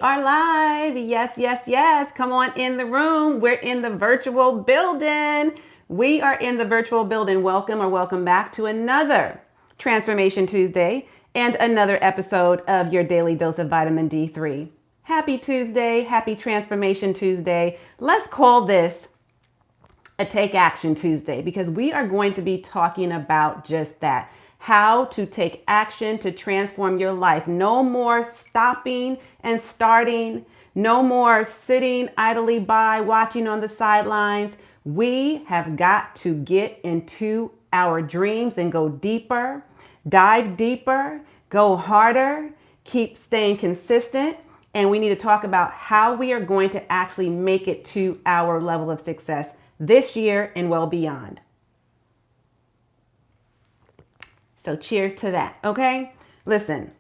Are live. Yes, yes, yes. Come on in the room. We're in the virtual building. We are in the virtual building. Welcome or welcome back to another Transformation Tuesday and another episode of your daily dose of vitamin D3. Happy Tuesday. Happy Transformation Tuesday. Let's call this a Take Action Tuesday because we are going to be talking about just that. How to take action to transform your life. No more stopping and starting. No more sitting idly by, watching on the sidelines. We have got to get into our dreams and go deeper, dive deeper, go harder, keep staying consistent. And we need to talk about how we are going to actually make it to our level of success this year and well beyond. So cheers to that, okay? Listen,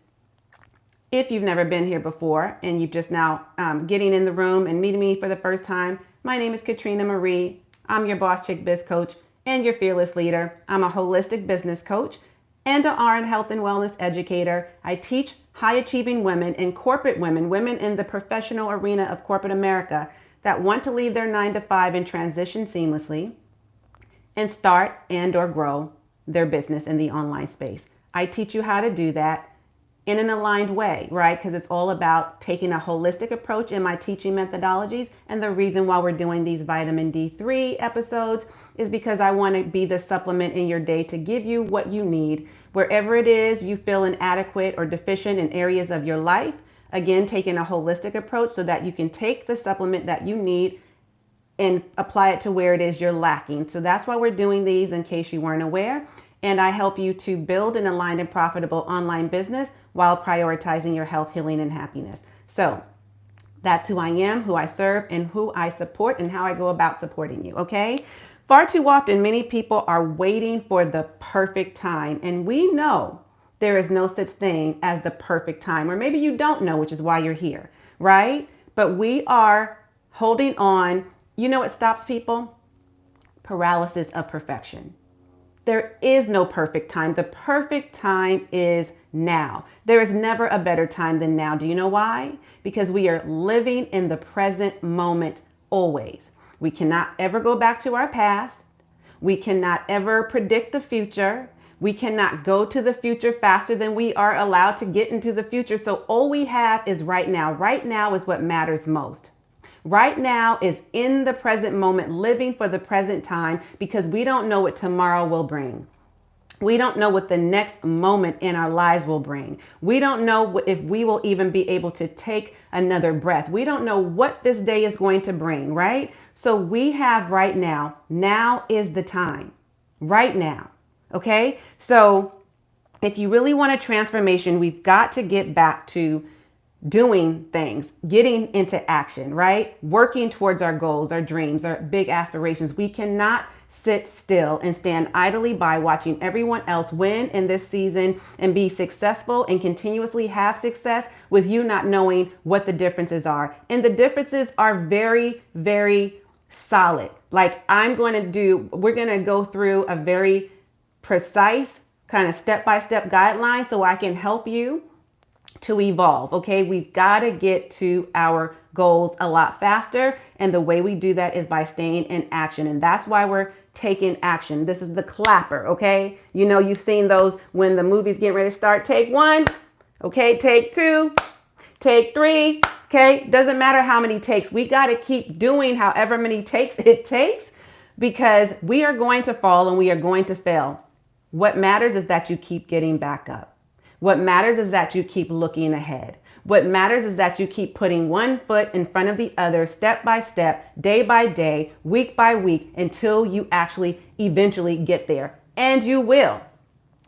if you've never been here before and you've just now getting in the room and meeting me for the first time, my name is Katrina Marie. I'm your Boss Chick Biz Coach and your fearless leader. I'm a holistic business coach and an RN health and wellness educator. I teach high achieving women and corporate women, women in the professional arena of corporate America that want to leave their 9-to-5 and transition seamlessly and start and or grow their business in the online space. I teach you how to do that in an aligned way, right? Because it's all about taking a holistic approach in my teaching methodologies. And the reason why we're doing these vitamin D3 episodes is because I want to be the supplement in your day to give you what you need. Wherever it is you feel inadequate or deficient in areas of your life, again, taking a holistic approach so that you can take the supplement that you need and apply it to where it is you're lacking. So that's why we're doing these, in case you weren't aware. And I help you to build an aligned and profitable online business while prioritizing your health, healing, and happiness. So that's who I am, who I serve, and who I support, and how I go about supporting you, okay? Far too often, many people are waiting for the perfect time. And we know there is no such thing as the perfect time. Or maybe you don't know, which is why you're here, right? But we are holding on. You know what stops people? Paralysis of perfection. There is no perfect time. The perfect time is now. There is never a better time than now. Do you know why? Because we are living in the present moment always. We cannot ever go back to our past. We cannot ever predict the future. We cannot go to the future faster than we are allowed to get into the future. So all we have is right now. Right now is what matters most. Right now is in the present moment, living for the present time, because we don't know what tomorrow will bring. We don't know what the next moment in our lives will bring. We don't know if we will even be able to take another breath. We don't know what this day is going to bring, right? So we have right now. Now is the time. Right now. Okay? So if you really want a transformation, we've got to get back to doing things, getting into action, right? Working towards our goals, our dreams, our big aspirations. We cannot sit still and stand idly by watching everyone else win in this season and be successful and continuously have success with you not knowing what the differences are. And the differences are very, very solid. Like we're going to go through a very precise kind of step-by-step guideline so I can help you to evolve. Okay, we've got to get to our goals a lot faster. And the way we do that is by staying in action. And that's why we're taking action. This is the clapper. Okay, you know, you've seen those when the movie's getting ready to start. Take one. Okay, take two, take three. Okay, doesn't matter how many takes. We got to keep doing however many takes it takes, because we are going to fall and we are going to fail. What matters is that you keep getting back up. What matters is that you keep looking ahead. What matters is that you keep putting one foot in front of the other, step by step, day by day, week by week, until you actually eventually get there. And you will.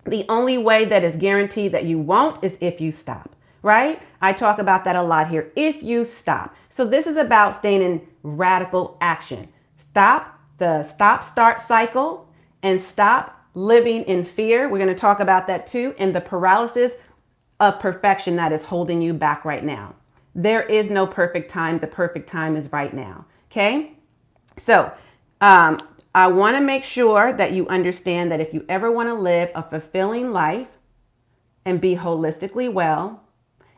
The only way that is guaranteed that you won't is if you stop, right? I talk about that a lot here. If you stop. So this is about staying in radical action. Stop the stop-start cycle and stop living in fear. We're going to talk about that too. And the paralysis of perfection that is holding you back right now. There is no perfect time. The perfect time is right now. Okay. So I want to make sure that you understand that if you ever want to live a fulfilling life and be holistically well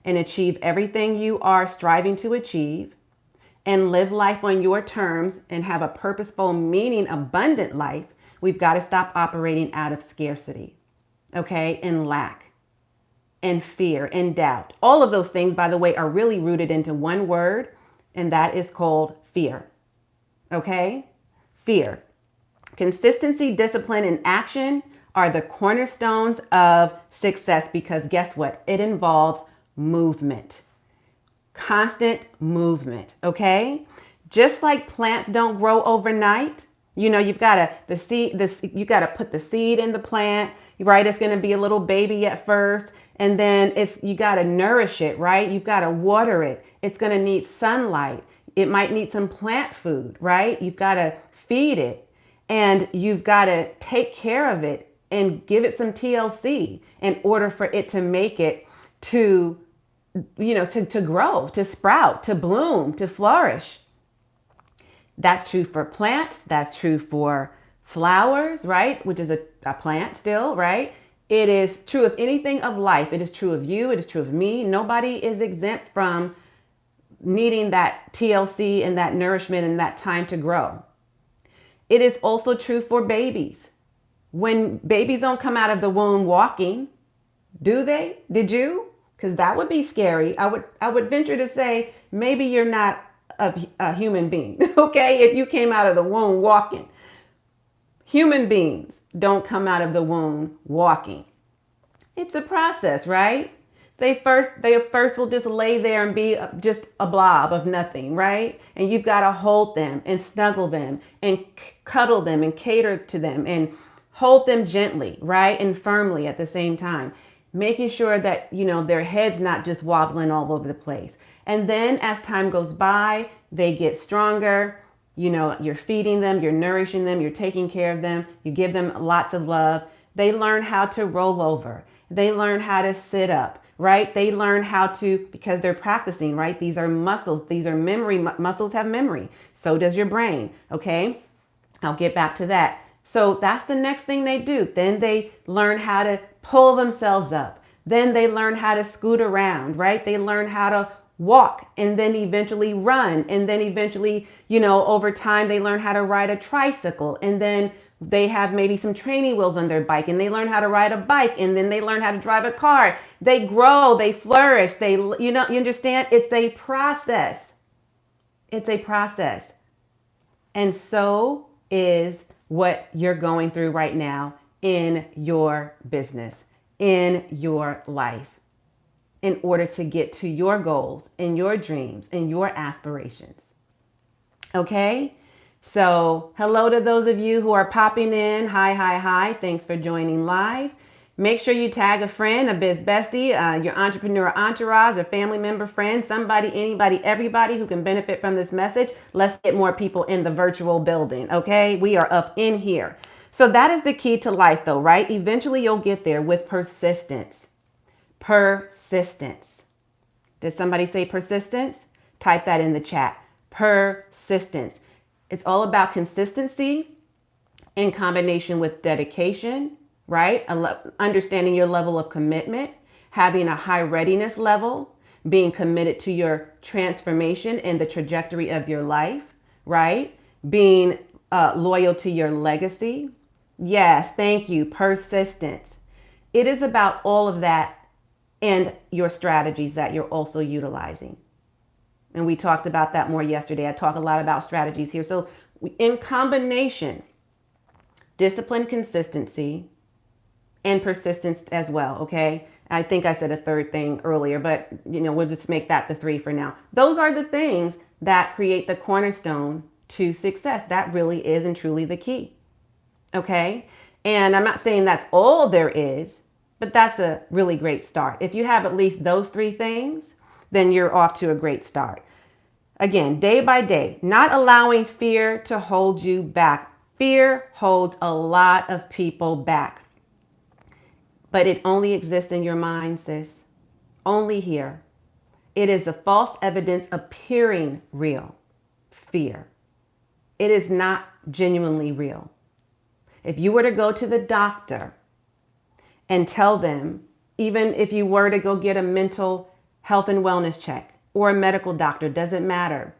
and achieve everything you are striving to achieve and live life on your terms and have a purposeful, meaning, abundant life, we've got to stop operating out of scarcity, okay, and lack and fear and doubt. All of those things, by the way, are really rooted into one word, and that is called fear, okay? Fear. Consistency, discipline, and action are the cornerstones of success because guess what? It involves movement, constant movement, okay? Just like plants don't grow overnight, you know, you've got you got to put the seed in the plant, right? It's going to be a little baby at first, and then you got to nourish it, right? You've got to water it. It's going to need sunlight. It might need some plant food, right? You've got to feed it, and you've got to take care of it and give it some TLC in order for it to make it to, you know, to grow, to sprout, to bloom, to flourish. That's true for plants. That's true for flowers, right? Which is a plant still, right? It is true of anything of life. It is true of you. It is true of me. Nobody is exempt from needing that TLC and that nourishment and that time to grow. It is also true for babies. When babies don't come out of the womb walking, do they? Did you? Because that would be scary. I would venture to say maybe you're not a human being, okay? If you came out of the womb walking. Human beings don't come out of the womb walking. It's a process, right? They first will just lay there and be just a blob of nothing, right? And you've got to hold them and snuggle them and cuddle them and cater to them and hold them gently, right? And firmly at the same time, making sure that, you know, their head's not just wobbling all over the place. And then as time goes by, they get stronger. You know, you're feeding them, you're nourishing them, you're taking care of them, you give them lots of love. They learn how to roll over. They learn how to sit up, right? They learn how to, because they're practicing, right? These are muscles. These are memory. Muscles have memory. So does your brain, okay? I'll get back to that. So that's the next thing they do. Then they learn how to pull themselves up. Then they learn how to scoot around, right? They learn how to walk and then eventually run. And then eventually, you know, over time, they learn how to ride a tricycle. And then they have maybe some training wheels on their bike and they learn how to ride a bike. And then they learn how to drive a car. They grow, they flourish. You understand? It's a process. It's a process. And so is what you're going through right now in your business, in your life, in order to get to your goals and your dreams and your aspirations. Okay? So hello to those of you who are popping in. Hi, hi, hi. Thanks for joining live. Make sure you tag a friend, a biz bestie, your entrepreneur entourage, a family member, friend, somebody, anybody, everybody who can benefit from this message. Let's get more people in the virtual building, okay? We are up in here. So that is the key to life though, right? Eventually you'll get there with persistence. Persistence. Did somebody say persistence? Type that in the chat. Persistence. It's all about consistency in combination with dedication, right? Understanding your level of commitment, having a high readiness level, being committed to your transformation and the trajectory of your life, right? Being loyal to your legacy. Yes, thank you. Persistence. It is about all of that and your strategies that you're also utilizing. And we talked about that more yesterday. I talk a lot about strategies here. So in combination, discipline, consistency, and persistence as well, okay? I think I said a third thing earlier, but you know, we'll just make that the 3 for now. Those are the things that create the cornerstone to success. That really is and truly the key, okay? And I'm not saying that's all there is, but that's a really great start. If you have at least those 3 things, then you're off to a great start. Again, day by day, not allowing fear to hold you back. Fear holds a lot of people back. But it only exists in your mind, sis. Only here. It is the false evidence appearing real. Fear. It is not genuinely real. If you were to go to the doctor and tell them, even if you were to go get a mental health and wellness check, or a medical doctor, doesn't matter.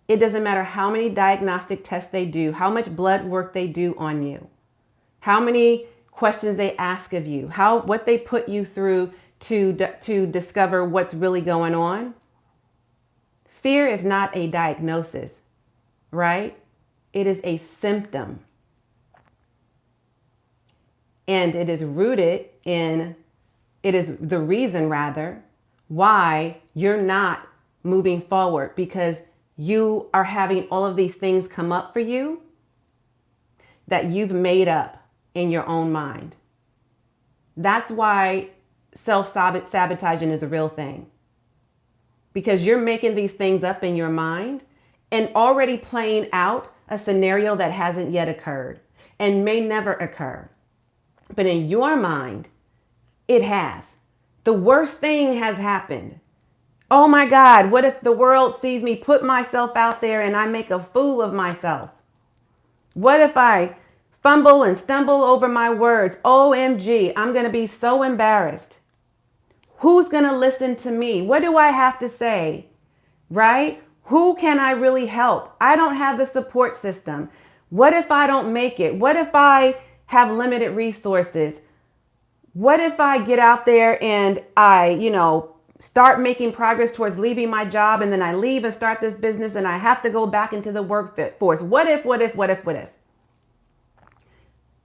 It doesn't matter how many diagnostic tests they do, how much blood work they do on you, how many questions they ask of you, what they put you through to discover what's really going on. Fear is not a diagnosis, right? It is a symptom. And it is the reason rather why you're not moving forward, because you are having all of these things come up for you that you've made up in your own mind. That's why self-sabotaging is a real thing, because you're making these things up in your mind and already playing out a scenario that hasn't yet occurred and may never occur. But in your mind, it has. The worst thing has happened. Oh my God, what if the world sees me put myself out there and I make a fool of myself? What if I fumble and stumble over my words? OMG, I'm going to be so embarrassed. Who's going to listen to me? What do I have to say? Right? Who can I really help? I don't have the support system. What if I don't make it? What if I have limited resources? What if I get out there and I, start making progress towards leaving my job, and then I leave and start this business and I have to go back into the workforce? What if?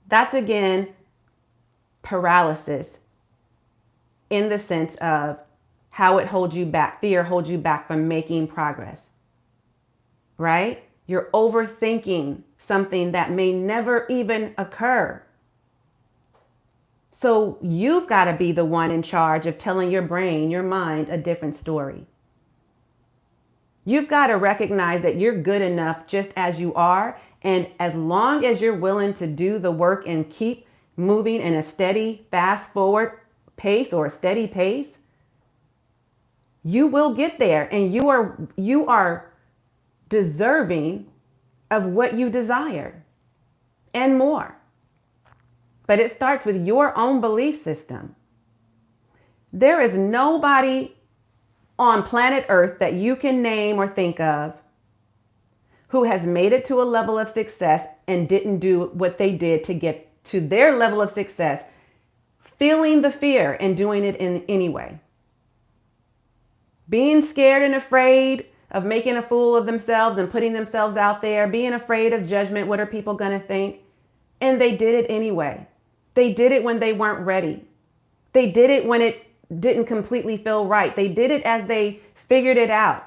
That's again paralysis, in the sense of how it holds you back. Fear holds you back from making progress, right? You're overthinking something that may never even occur. So you've got to be the one in charge of telling your brain, your mind, a different story. You've got to recognize that you're good enough just as you are. And as long as you're willing to do the work and keep moving in a steady, fast forward pace or a steady pace, you will get there, and you are deserving of what you desire and more. But it starts with your own belief system. There is nobody on planet Earth that you can name or think of who has made it to a level of success and didn't do what they did to get to their level of success, feeling the fear and doing it in anyway. Being scared and afraid of making a fool of themselves and putting themselves out there, being afraid of judgment. What are people going to think? And they did it anyway. They did it when they weren't ready. They did it when it didn't completely feel right. They did it as they figured it out.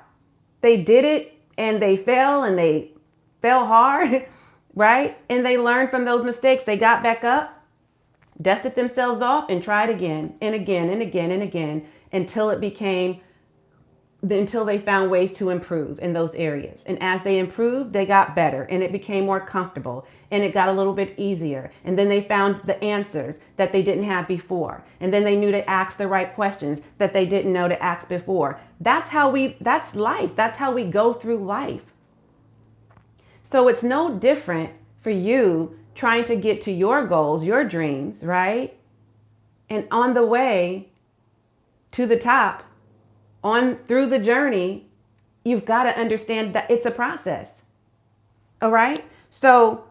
They did it and they fell hard, right? And they learned from those mistakes. They got back up, dusted themselves off, and tried again and again and again and again until they found ways to improve in those areas. And as they improved, they got better and it became more comfortable and it got a little bit easier. And then they found the answers that they didn't have before. And then they knew to ask the right questions that they didn't know to ask before. That's life. That's how we go through life. So it's no different for you trying to get to your goals, your dreams, right? And on the way to the top, through the journey, you've got to understand that it's a process. All right. So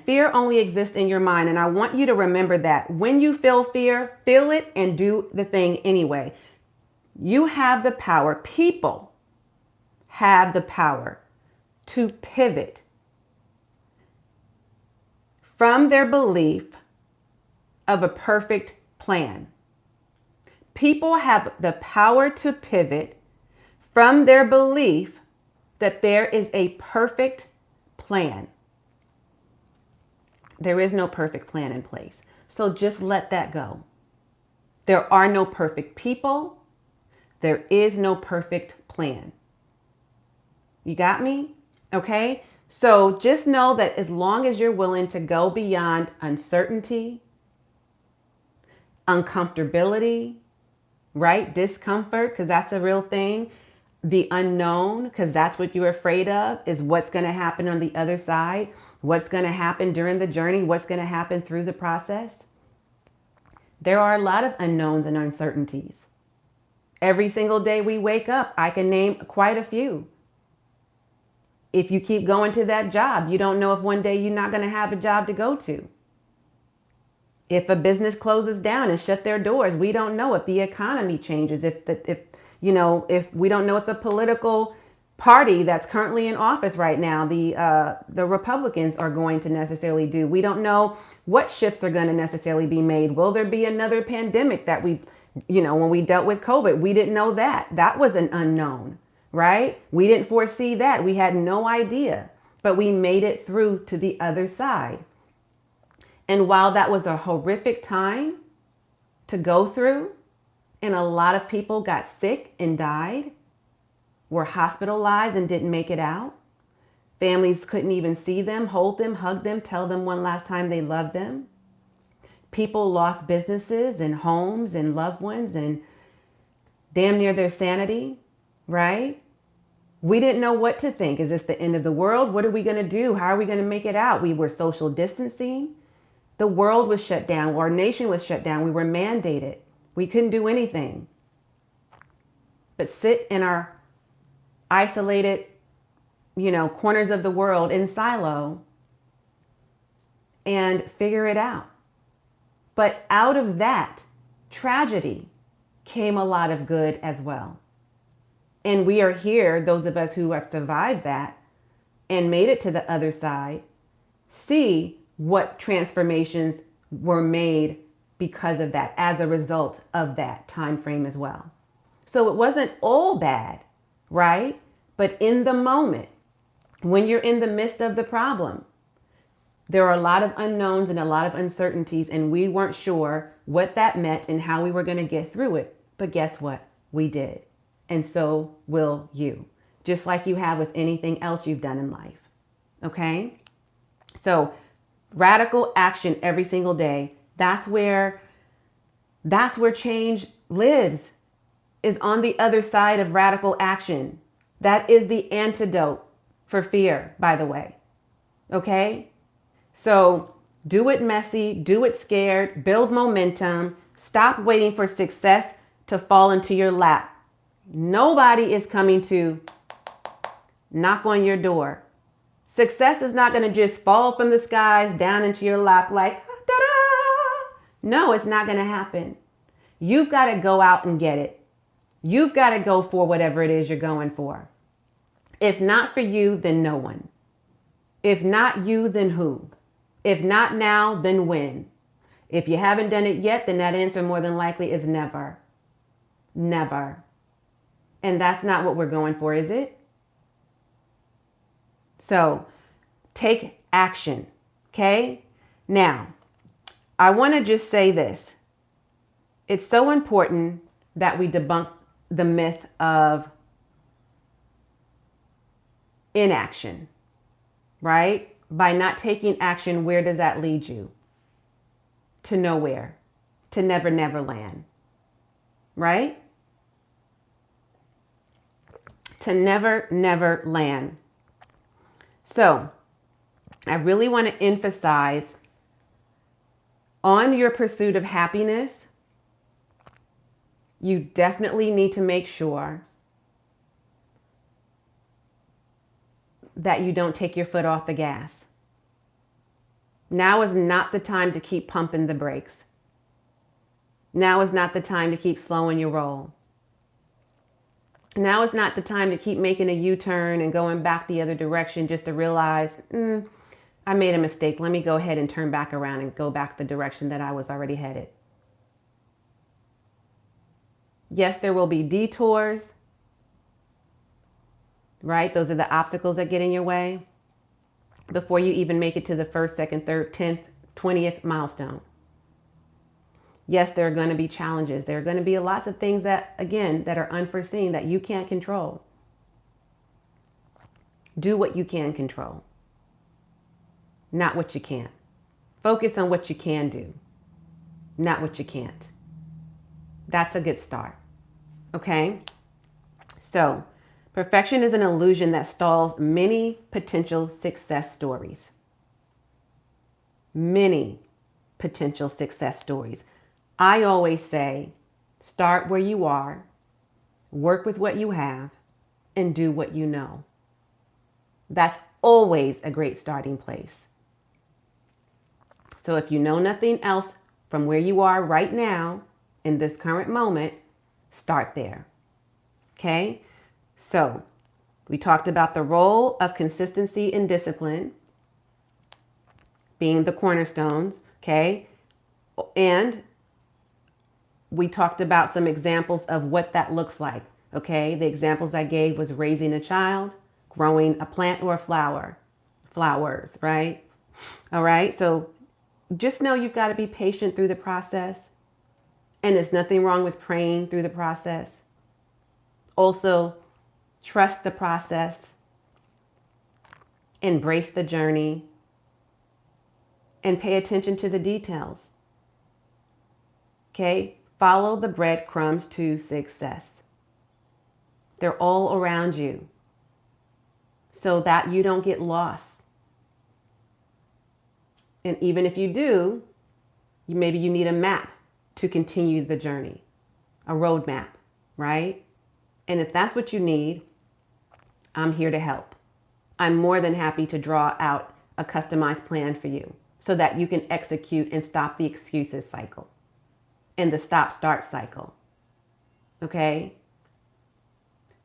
fear only exists in your mind. And I want you to remember that when you feel fear, feel it and do the thing anyway. You have the power. People have the power to pivot from their belief of a perfect plan. People have the power to pivot from their belief that there is a perfect plan. There is no perfect plan in place. So just let that go. There are no perfect people. There is no perfect plan. You got me? Okay? So just know that as long as you're willing to go beyond uncertainty, uncomfortability, right? Discomfort, because that's a real thing. The unknown, because that's what you're afraid of, is what's going to happen on the other side. What's going to happen during the journey? What's going to happen through the process? There are a lot of unknowns and uncertainties. Every single day we wake up, I can name quite a few. If you keep going to that job, you don't know if one day you're not going to have a job to go to. If a business closes down and shut their doors, we don't know if the economy changes, if we don't know what the political party that's currently in office right now, the Republicans, are going to necessarily do. We don't know what shifts are going to necessarily be made. Will there be another pandemic that when we dealt with COVID, we didn't know that. That was an unknown, right? We didn't foresee that. We had no idea, but we made it through to the other side. And while that was a horrific time to go through, and a lot of people got sick and died, were hospitalized and didn't make it out, families couldn't even see them, hold them, hug them, tell them one last time they loved them. People lost businesses and homes and loved ones and damn near their sanity, right? We didn't know what to think. Is this the end of the world? What are we going to do? How are we going to make it out? We were social distancing. The world was shut down. Our nation was shut down. We were mandated. We couldn't do anything but sit in our isolated, corners of the world in silo and figure it out. But out of that tragedy came a lot of good as well. And we are here, those of us who have survived that and made it to the other side, see what transformations were made because of that, as a result of that time frame as well. So it wasn't all bad, right? But in the moment, when you're in the midst of the problem, there are a lot of unknowns and a lot of uncertainties, and we weren't sure what that meant and how we were going to get through it. But guess what? We did. And so will you, just like you have with anything else you've done in life. Okay? So radical action every single day. That's where change lives, is on the other side of radical action. That is the antidote for fear, by the way. Okay? So do it messy, do it scared, build momentum, stop waiting for success to fall into your lap. Nobody is coming to knock on your door. Success is not going to just fall from the skies down into your lap like, ta-da! No, it's not going to happen. You've got to go out and get it. You've got to go for whatever it is you're going for. If not for you, then no one. If not you, then who? If not now, then when? If you haven't done it yet, then that answer more than likely is never. Never. And that's not what we're going for, is it? So take action. Okay? Now, I want to just say this. It's so important that we debunk the myth of inaction, right? By not taking action, where does that lead you? To nowhere, to never, never land, right? To never, never land. So I really want to emphasize on your pursuit of happiness, you definitely need to make sure that you don't take your foot off the gas. Now is not the time to keep pumping the brakes. Now is not the time to keep slowing your roll. Now is not the time to keep making a U-turn and going back the other direction just to realize, I made a mistake. Let me go ahead and turn back around and go back the direction that I was already headed. Yes, there will be detours, right? Those are the obstacles that get in your way before you even make it to the first, second, third, 10th, 20th milestone. Yes, there are going to be challenges. There are going to be lots of things that, again, that are unforeseen that you can't control. Do what you can control, not what you can't. Focus on what you can do, not what you can't. That's a good start. Okay? So, perfection is an illusion that stalls many potential success stories. Many potential success stories. I always say, start where you are, work with what you have, and do what you know. That's always a great starting place. So if you know nothing else from where you are right now in this current moment, start there. Okay? So we talked about the role of consistency and discipline being the cornerstones. Okay? And we talked about some examples of what that looks like. Okay? The examples I gave was raising a child, growing a plant or a flowers, right? All right. So just know you've got to be patient through the process. And there's nothing wrong with praying through the process. Also, trust the process, embrace the journey, and pay attention to the details. Okay? Follow the breadcrumbs to success. They're all around you so that you don't get lost. And even if you do, maybe you need a map to continue the journey, a roadmap, right? And if that's what you need, I'm here to help. I'm more than happy to draw out a customized plan for you so that you can execute and stop the excuses cycle and the stop-start cycle. Okay?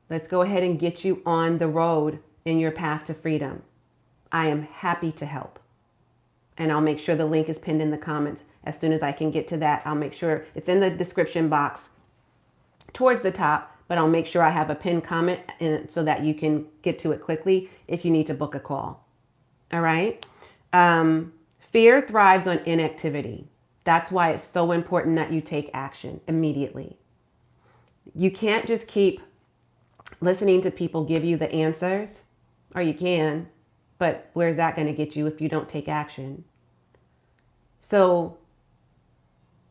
Let's go ahead and get you on the road in your path to freedom. I am happy to help. And I'll make sure the link is pinned in the comments. As soon as I can get to that, I'll make sure it's in the description box towards the top, but I'll make sure I have a pinned comment so that you can get to it quickly if you need to book a call. All right? Fear thrives on inactivity. That's why it's so important that you take action immediately. You can't just keep listening to people give you the answers, or you can, but where's that going to get you if you don't take action? So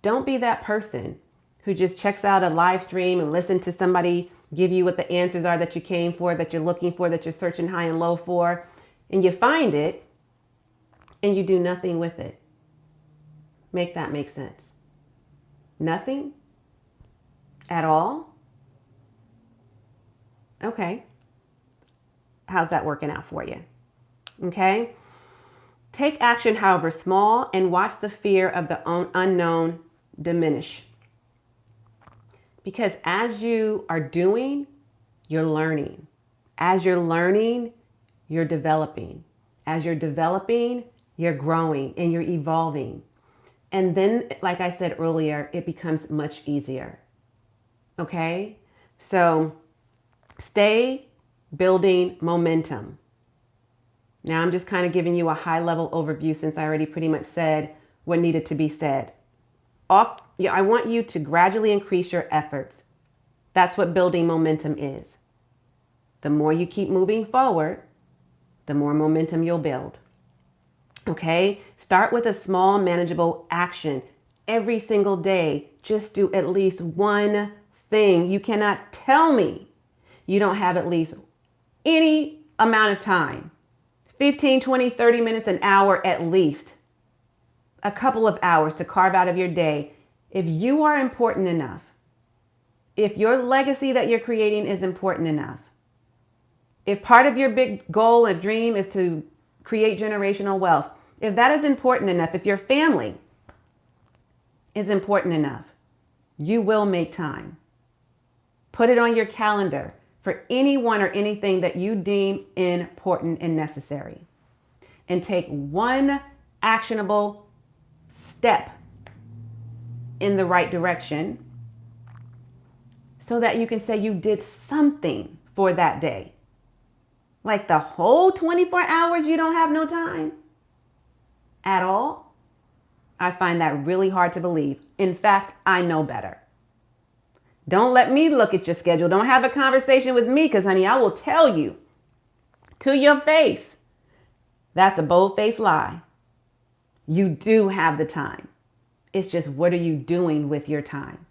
don't be that person who just checks out a live stream and listen to somebody give you what the answers are that you came for, that you're looking for, that you're searching high and low for, and you find it and you do nothing with it. Make that make sense? Nothing? At all? Okay. How's that working out for you? Okay? Take action, however small, and watch the fear of the unknown diminish. Because as you are doing, you're learning. As you're learning, you're developing. As you're developing, you're growing and you're evolving. And then, like I said earlier, it becomes much easier. Okay? So stay building momentum. Now I'm just kind of giving you a high level overview since I already pretty much said what needed to be said. I want you to gradually increase your efforts. That's what building momentum is. The more you keep moving forward, the more momentum you'll build. Okay? Start with a small, manageable action every single day. Just do at least one thing. You cannot tell me you don't have at least any amount of time. 15, 20, 30 minutes, an hour at least. A couple of hours to carve out of your day. If you are important enough, if your legacy that you're creating is important enough, if part of your big goal and dream is to create generational wealth, if that is important enough, if your family is important enough, you will make time. Put it on your calendar for anyone or anything that you deem important and necessary. And take one actionable step in the right direction so that you can say you did something for that day. Like the whole 24 hours you don't have no time at all? I find that really hard to believe. In fact, I know better. Don't let me look at your schedule. Don't have a conversation with me because, honey, I will tell you to your face. That's a bold-faced lie. You do have the time. It's just, what are you doing with your time?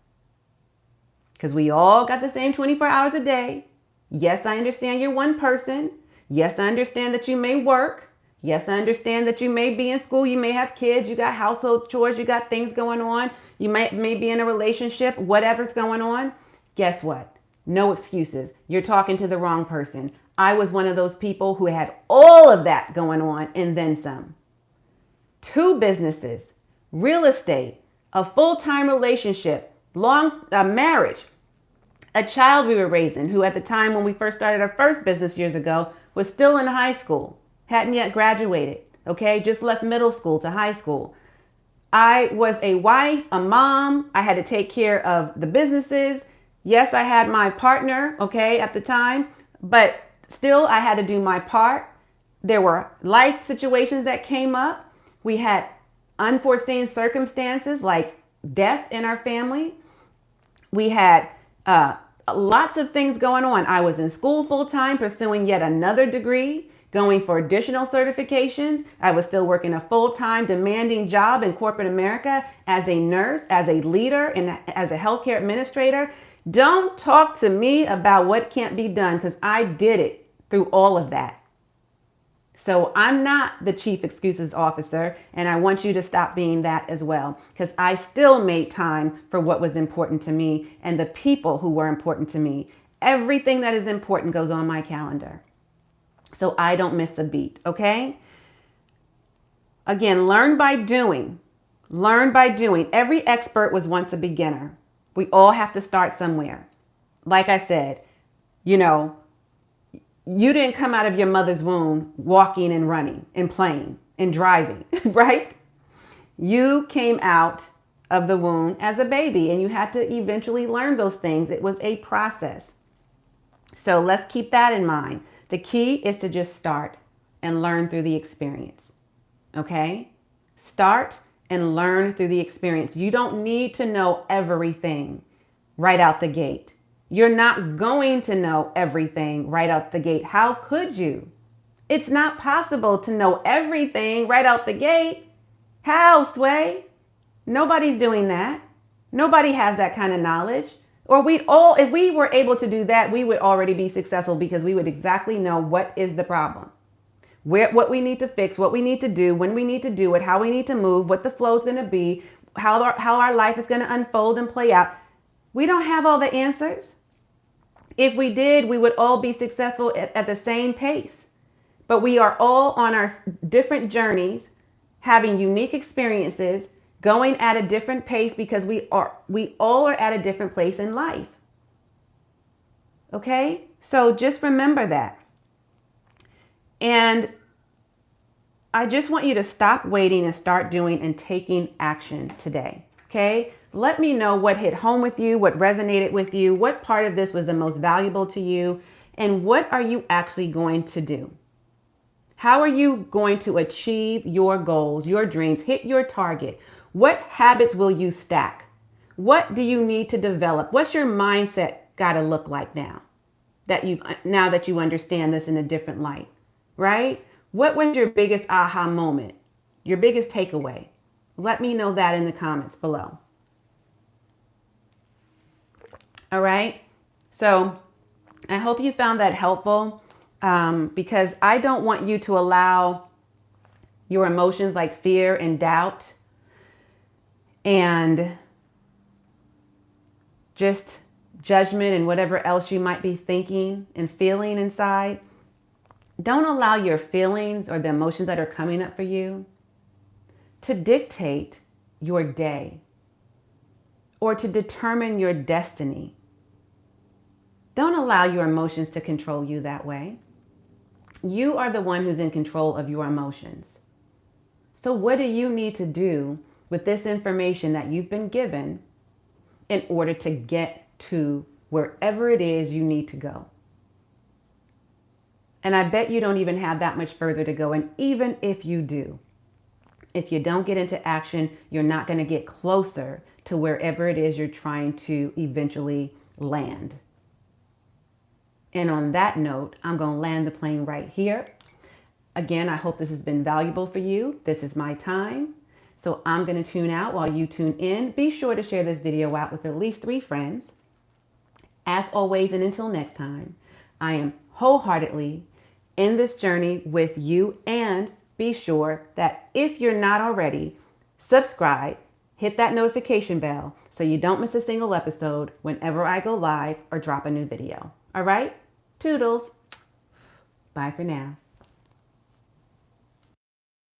Because we all got the same 24 hours a day. Yes, I understand you're one person. Yes, I understand that you may work. Yes, I understand that you may be in school, you may have kids, you got household chores, you got things going on, you may be in a relationship, whatever's going on. Guess what? No excuses. You're talking to the wrong person. I was one of those people who had all of that going on and then some. 2 businesses, real estate, a full-time relationship, a marriage, a child we were raising who at the time when we first started our first business years ago was still in high school, hadn't yet graduated, okay? Just left middle school to high school. I was a wife, a mom. I had to take care of the businesses. Yes, I had my partner, okay, at the time, but still I had to do my part. There were life situations that came up. We had unforeseen circumstances like death in our family. We had lots of things going on. I was in school full time, pursuing yet another degree, going for additional certifications. I was still working a full-time demanding job in corporate America as a nurse, as a leader, and as a healthcare administrator. Don't talk to me about what can't be done because I did it through all of that. So I'm not the chief excuses officer, and I want you to stop being that as well, because I still made time for what was important to me and the people who were important to me. Everything that is important goes on my calendar, so I don't miss a beat, okay? Again, learn by doing. Learn by doing. Every expert was once a beginner. We all have to start somewhere. Like I said, you didn't come out of your mother's womb walking and running and playing and driving, right? You came out of the womb as a baby and you had to eventually learn those things. It was a process. So let's keep that in mind. The key is to just start and learn through the experience, okay? Start and learn through the experience. You don't need to know everything right out the gate. You're not going to know everything right out the gate. How could you? It's not possible to know everything right out the gate. How, Sway? Nobody's doing that. Nobody has that kind of knowledge. Or if we were able to do that, we would already be successful because we would exactly know what is the problem, what we need to fix, what we need to do, when we need to do it, how we need to move, what the flow is going to be, how our life is going to unfold and play out. We don't have all the answers. If we did, we would all be successful at the same pace. But we are all on our different journeys, having unique experiences, going at a different pace because we all are at a different place in life. Okay? So just remember that. And I just want you to stop waiting and start doing and taking action today. Okay? Let me know what hit home with you, what resonated with you, what part of this was the most valuable to you, and what are you actually going to do? How are you going to achieve your goals, your dreams, hit your target? What habits will you stack? What do you need to develop? What's your mindset got to look like now that you understand this in a different light, right? What was your biggest aha moment? Your biggest takeaway? Let me know that in the comments below. All right. So I hope you found that helpful because I don't want you to allow your emotions like fear and doubt and just judgment and whatever else you might be thinking and feeling inside. Don't allow your feelings or the emotions that are coming up for you to dictate your day or to determine your destiny. Don't allow your emotions to control you that way. You are the one who's in control of your emotions. So what do you need to do with this information that you've been given in order to get to wherever it is you need to go? And I bet you don't even have that much further to go. And even if you do, if you don't get into action, you're not going to get closer to wherever it is you're trying to eventually land. And on that note, I'm going to land the plane right here. Again, I hope this has been valuable for you. This is my time. So I'm going to tune out while you tune in. Be sure to share this video out with at least 3 friends. As always, and until next time, I am wholeheartedly in this journey with you and be sure that if you're not already, subscribe, hit that notification bell so you don't miss a single episode whenever I go live or drop a new video. All right? Toodles. Bye for now.